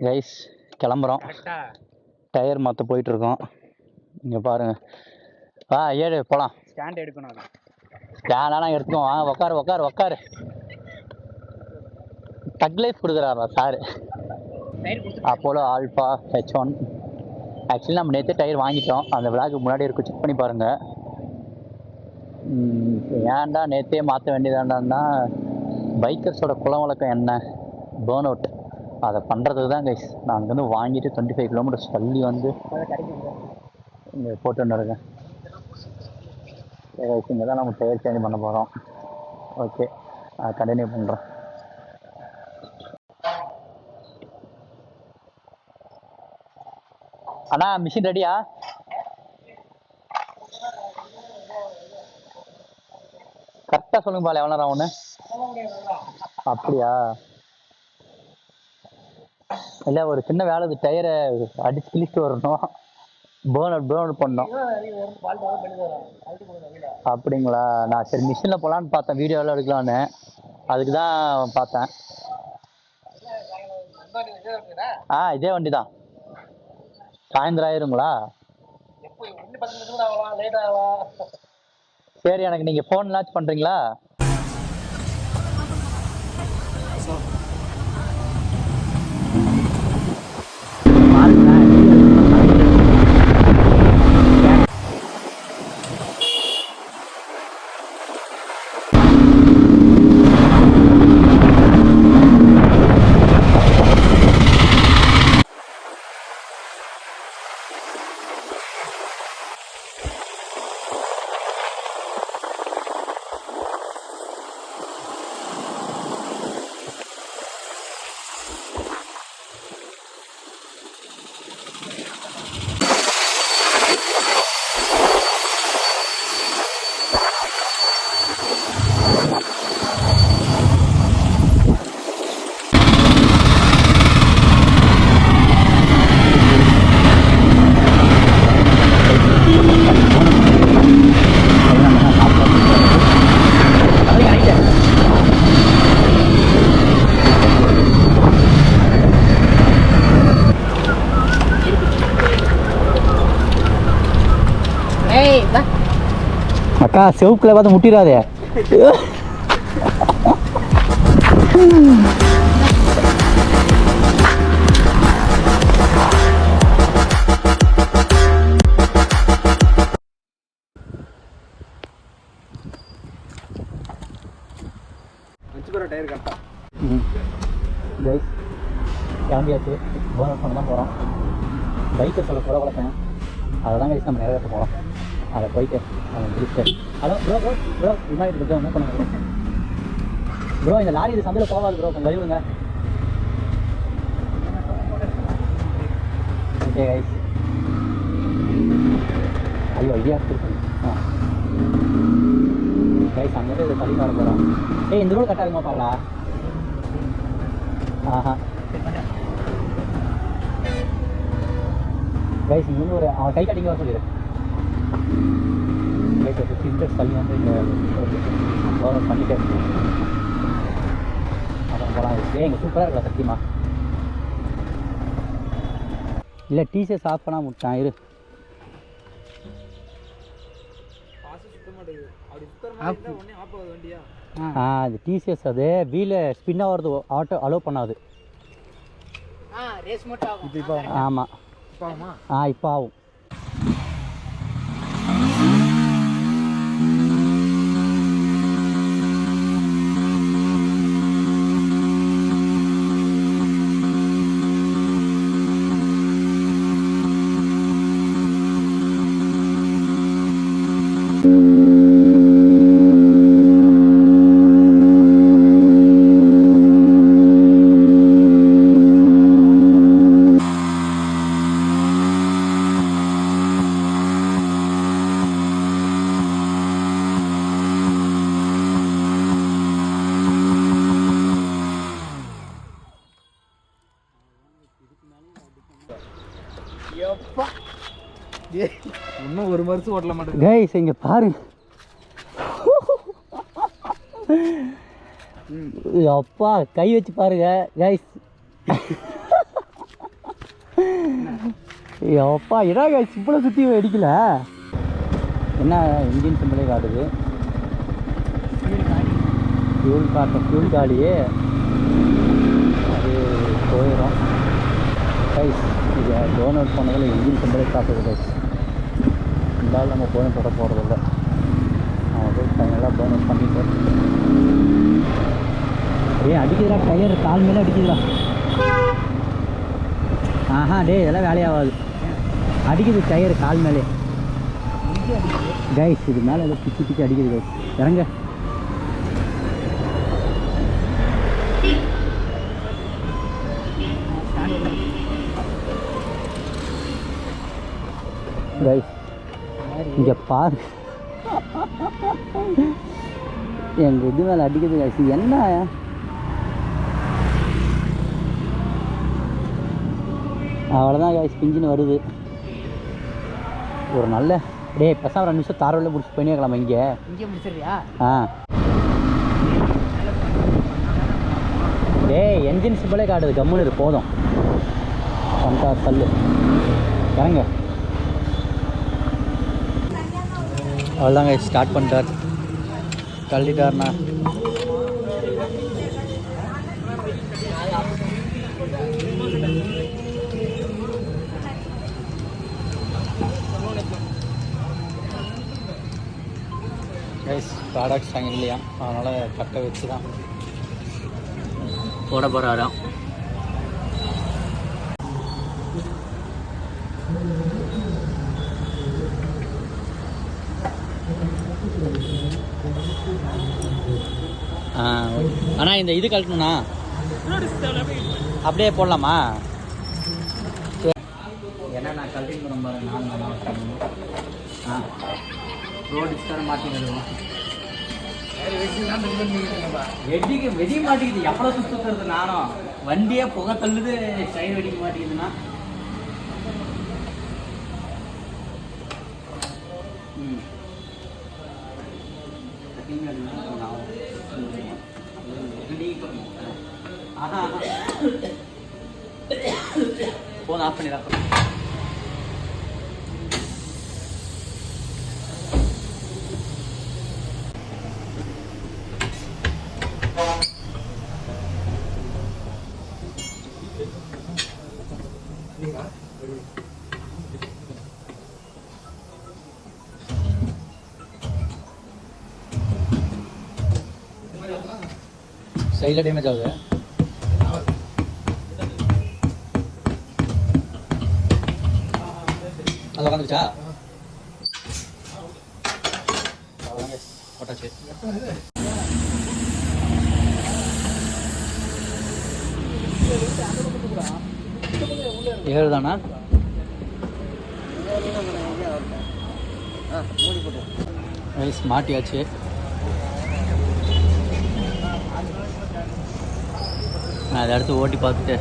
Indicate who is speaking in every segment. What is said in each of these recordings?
Speaker 1: Guys கிளம்புறோம். Tyre மாற்ற போயிட்டுருக்கோம். இங்கே பாருங்க. ஏழு போகலாம்.
Speaker 2: ஸ்டாண்ட் எடுக்கணும்.
Speaker 1: ஸ்டாண்டெல்லாம் எடுத்துக்கோ. உக்காரு. டக் லைஃப் கொடுக்குறாரா sir? Apollo Alpha H1. Actually நம்ம நேற்று டயர் வாங்கிட்டோம். அந்த விளாக்கு முன்னாடி இருக்கும், செக் பண்ணி பாருங்கள். ஏன்டா நேற்றே மாற்ற வேண்டியதாண்டான்னா, பைக்கர்ஸோட குலம் வழக்கம் என்ன, பேர்ன் அவுட். அதை பண்ணுறதுக்கு தான் கைஸ் நான் அங்கேருந்து வாங்கிட்டு 25 கிலோமீட்டர்ஸ் தள்ளி வந்து இங்கே போட்டுன்னு இருக்கேன். இங்கே தான் நம்ம டயர் சேஞ்ச் பண்ண போகிறோம். ஓகே, கண்டினியூ பண்ணுறோம். அண்ணா மிஷின் ரெடியா? கரெக்டாக சொல்லுங்க பால், எவ்வளோ நேரம் ஒன்று? அப்படியா? இல்லை, ஒரு சின்ன வேலை, இது டயரை அடிச்சு கிழிச்சிட்டு வரணும், பேர்ன் அவுட் பண்ணோம். அப்படிங்களா? நான் சரி மிஷினில் போகலான்னு பார்த்தேன், வீடியோவில் எடுக்கலான்னு. அதுக்கு தான் பார்த்தேன். இதே வண்டி தான். சாயந்தரம் ஆயிருங்களா? சரி, எனக்கு நீங்கள் ஃபோன் லான்ச் பண்ணுறீங்களா? அக்கா, செவுக்குள்ள பார்த்து முட்டிடாதே. கிளம்பியாச்சு. பேர்ன் அவுட் பண்ண தான் போகிறோம். பைக்கை சொல்ல கூட வளர்த்தேன், அதை தான் கைஸ் நம்ம நிறைவேற்ற போகிறோம். அதை போயிட்டு அதை முடிச்சுட்டு ஹலோ ப்ரோ இமாயிட்டு ப்ரோ, என்ன பண்ணுங்க ப்ரோ? இந்த லாரி இது சந்தையில் போகாது ப்ரோ, கொஞ்சம் கழிவுங்க. Okay guys. ஐயோ ஐடியா இருக்கு. கைஸ் அங்கேருந்து இதை தள்ளி வர போகிறோம். இந்த ரோடு கரெக்டாக இருக்குமா பாங்களா? கைஸ் இங்கே ஒரு அவன் கை கட்டிங்க வர சொல்லிடு. தள்ளி வந்து இங்கே பண்ணிட்டே அப்புறம் போகலாம். இங்கே சூப்பராக இருக்கல சத்தியமா. இல்லை டிசிஎஸ் ஆஃப் பண்ணால் முட்டான் இரு. அது டிசிஎஸ், அது வீல ஸ்பின்னாக வருது, ஆட்டோ அலோவ் பண்ணாது. ஆமாம், இப்போ ஆகும்.
Speaker 2: இன்னும் ஒரு வருஷம் ஓட்டல மாட்டேங்குது
Speaker 1: கைஸ். இங்க பாருங்க, அப்பா கை வச்சு பாருங்க கைஸ். எப்பா இடா கைஸ் இவ்வளோ சுற்றி அடிக்கல. என்ன இன்ஜின் சிம்பிளே காட்டுது, ஃபியூல் காலியே அது போயிடும் கைஸ். இது டோன் அவுட் பண்ணதில் இன்ஜின் சிம்பிளே காட்டுது கைஸ். இருந்தாலும் நம்ம போய் தொட போகிறதில்ல, நம்ம போய் ஃபைனலாக டோன் அவுட் பண்ணிட்டு அடிக்குதுடா. டயர் கால் மேலே அடிக்குதுடா. ஆஹா டே இதெல்லாம் வேலையாகாது. அடிக்குது டயர் கால் மேலே கைஸ். இது மேலே ஏதோ பிச்சு பிச்சு அடிக்குது கைஸ். இறங்க கைஸ். இங்கே பாரு எங்கள் இது மேலே அடிக்குது கைஸ். என்ன அவ்வளோதான் கைஸ், பிஞ்சின்னு வருது. ஒரு நல்ல பெருசாக 2 நிமிஷம் தாரோவில் முடிச்சு பண்ணியிருக்கலாமா இங்கே முடிச்சிடுறியா? என்ஜின் சிம்பிளே காட்டுது, கம்முன்னு இது போதும். வந்தா தள்ளு, இறங்க. அவ்வளோதாங்க ஸ்டார்ட் பண்ணிட்டார், தள்ளிட்டார்ண்ணா. ப்ராடக்ட்ஸ் அங்கே இல்லையா, அதனால் கட்டை வச்சு தான் போட போகிறாராம். அண்ணா இந்த இது கழட்டணுண்ணா, அப்படியே போடலாமா? ஏன்னா நான் கழட்டின்னு போகிறேன் பாருங்க. ரோடு தர மாட்டேங்குது, வெடிக்க மாட்டேங்குது. எவ்வளோ சுற்றுறது நானும், வண்டியே புகை தள்ளுது, சைடு வெடிக்க மாட்டேங்குதுண்ணா. ஃபோன் ஆஃப் பண்ணிடலாம். சைடில் டேமேஜ் ஆகுது. அது உட்காந்துச்சா போட்டாச்சு. ஏழுதானா? மாட்டியாச்சு. நான் அதை அடுத்து ஓட்டி பார்த்துட்டு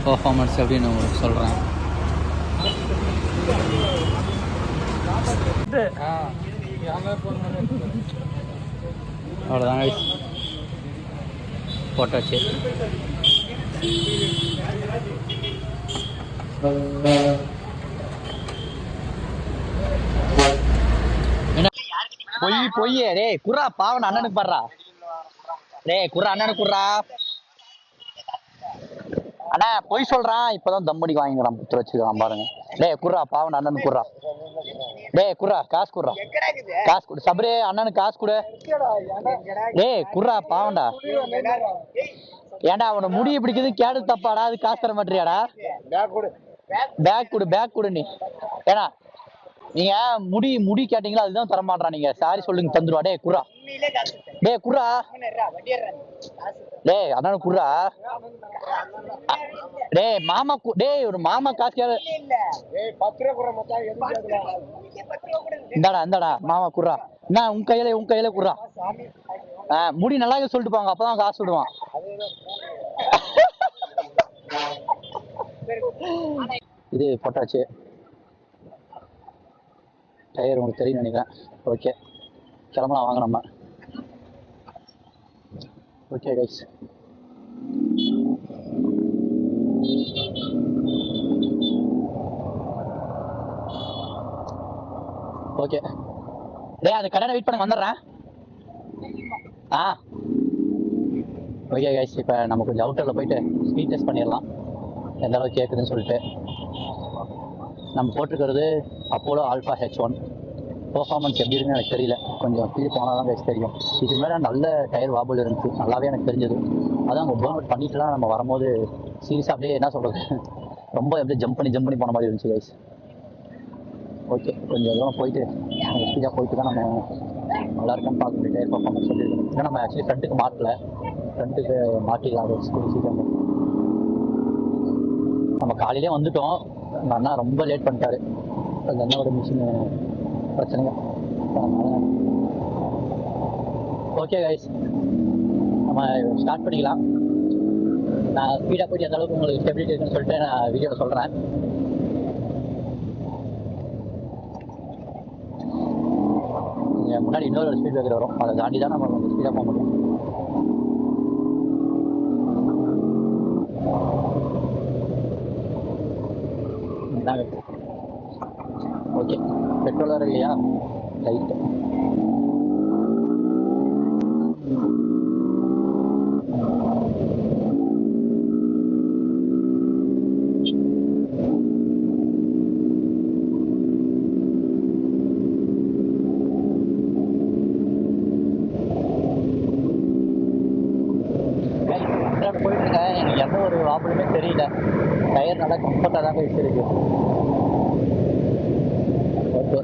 Speaker 1: பர்ஃபார்மன்ஸ் அப்படின்னு உங்களுக்கு சொல்கிறேன். அவ்வளோதாங்க போட்டாச்சு. பொய் டேய் குர்ரா, பாவன் அண்ணனுக்கு பாடுறா. டேய் குர்ரா, அண்ணனுக்கு குர்ரா. அண்ணா பொய் சொல்றான், இப்பதான் தம்படிக்கு வாங்கிக்கிறான், புத்து வச்சுக்கிறான் பாருங்க. டேய் குர்ரா, பாவன் அண்ணனுக்கு குர்ரா. டேய் குர்ரா, காசு குர்ரா, காசு கொடு. சபரே அண்ணனுக்கு காசு கொடு. டேய் குர்ரா, பாவன்டா. ஏன்டா அவனை முடிய பிடிக்குது, கேடு தப்பாடா, அது காசு தர மாட்டியாடா. பேக் கொடு, பேக் கொடு. நீ ஏன்னா நீங்க முடி கேட்டீங்களா, அதுதான் தர மாட்டான். நீங்க சாரி சொல்லுங்க, தந்துருவா. டே குர்ரா, டே குர்ரா, டேய் அண்ணனுக்கு குர்ரா. டேய் மாமா, டேய் ஒரு மாமா காசு கேளு. இந்தாடா இந்தாடா மாமா குர்ரா. என்ன உன் கையில குர்ரா. முடி நல்லா சொல்லிட்டு போங்க, அப்பதான் காசு விடுவான். இது போட்டாச்சு. டயர் உங்களுக்கு தெரியும் நினைக்கிறேன். ஓகே கிளம்பலாம் வாங்க நம்ம. ஓகே கைஸ், ஓகே டேய் அது கடையில் வெயிட் பண்ண வந்துடுறேன். ஆ ஓகே கைஸ், இப்போ நம்ம கொஞ்சம் அவுட்டரில் போயிட்டு ஸ்பீட் டெஸ்ட் பண்ணிடலாம் எந்த அளவுக்கு கேட்குதுன்னு சொல்லிட்டு. நம்ம போட்டிருக்கிறது அப்போலோ ஆல்ஃபா H1. பெர்ஃபார்மன்ஸ் எப்படி இருக்குன்னு எனக்கு தெரியல, கொஞ்சம் ஸ்பீடு போனால் தான் கைஸ் தெரியும். இதுக்கு மேலே நல்ல டயர் வாபுல் இருந்துச்சு, நல்லாவே எனக்கு தெரிஞ்சது. அதான் அவங்க பேர்ன் அவுட் பண்ணிட்டுலாம் நம்ம வரும்போது சீரியஸாக அப்படியே என்ன சொல்கிறது, ரொம்ப அப்படியே ஜம்ப் பண்ணி போன மாதிரி இருந்துச்சு கைஸ். ஓகே, கொஞ்சம் தூரம் போயிட்டு ஸ்பீடாக போயிட்டு தான் நம்ம நல்லா இருக்குன்னு பார்க்க முடியும் டயர் பர்ஃபார்மன்ஸ் சொல்லியிருக்கோம். ஏன்னா நம்ம ஆக்சுவலி ஃப்ரண்ட்டுக்கு மாட்டிடலாம் சீக்கிரம். நம்ம காலையிலே வந்துட்டோம், அந்த அண்ணா ரொம்ப லேட் பண்ணிட்டாரு. அந்த அண்ணா ஒரு மிஷின் பிரச்சனைங்க. ஓகே கைஸ், நம்ம ஸ்டார்ட் பண்ணிக்கலாம். நான் ஸ்பீடாக போயிட்டு எந்த அளவுக்கு உங்களுக்கு ஸ்டெபிலிட்டி இருக்குன்னு சொல்லிட்டு நான் வீடியோவில் சொல்கிறேன். முன்னாடி இன்னொரு ஸ்பீட் பிரேக்கர் வரும், அதை தாண்டி தான் நம்ம ஸ்பீடாக போக முடியும். ஓகே, பெட்ரோல் வேறு இல்லையா, லைட்டு போயிட்டு இருக்கேன். எனக்கு எந்த ஒரு ப்ராப்ளமே தெரியல, டயர் நல்லா கம்ஃபர்ட்டாக தான் வச்சிருக்கு. ஓகே,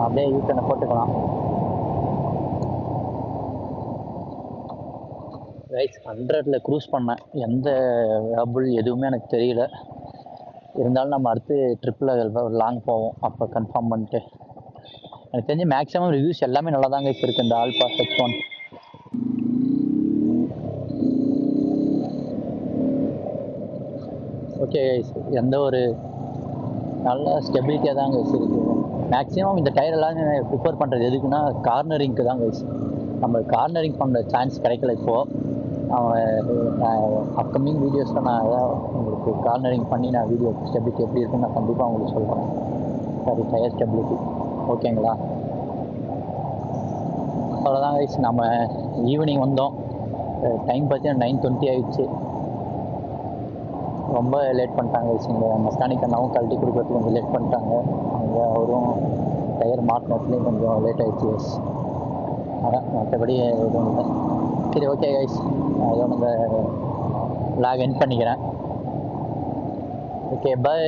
Speaker 1: அப்படியே யூட்டனை போட்டுக்கலாம். ரைஸ் 100ல் க்ரூஸ் பண்ணேன், எந்த ட்ரபிள் எதுவுமே எனக்கு தெரியல. இருந்தாலும் நம்ம அடுத்து ட்ரிப்பில் லாங் போவோம், அப்போ கன்ஃபார்ம் பண்ணிட்டு. எனக்கு தெரிஞ்சு மேக்ஸிமம் ரிவ்யூஸ் எல்லாமே நல்லா தாங்க இருக்குது இந்த ஆல்ஃபா H1. ஓகே கைஸ், எந்த ஒரு நல்ல ஸ்டெபிலிட்டியாக தான் கைஸ் இருக்குது. மேக்ஸிமம் இந்த டயர் எல்லாம் ப்ரிஃபர் பண்ணுறது எதுக்குன்னா கார்னரிங்க்கு தான் கைஸ். நம்ம கார்னரிங் பண்ணுற சான்ஸ் கிடைக்கல இப்போது. அப்கமிங் வீடியோஸில் நான் ஏதாவது உங்களுக்கு கார்னரிங் பண்ணி நான் வீடியோ ஸ்டெபிலிட்டி எப்படி இருக்குன்னு நான் கண்டிப்பாக உங்களுக்கு சொல்கிறேன். சரி, டயர் ஸ்டெபிலிட்டி ஓகேங்களா? அவ்வளோதான் கைஸ், நம்ம ஈவினிங் வந்தோம். டைம் பார்த்தீங்கன்னா 9:20 ஆகிடுச்சு. ரொம்ப லேட் பண்ணிட்டாங்க கைஸ். இங்கே மெக்கானிக் அண்ணாவும் கழட்டி கொடுக்கறதுக்கு கொஞ்சம் லேட் பண்ணிட்டாங்க. அங்கே அவரும் டயர் மாட்டினத்துலேயும் கொஞ்சம் லேட் ஆகிடுச்சு கைஸ். அதான், மற்றபடி எதுவும் இல்லை. சரி, ஓகே கைஸ், நான் ஏதோ இந்த வ்ளாக் எண்ட் பண்ணிக்கிறேன். Okay, by.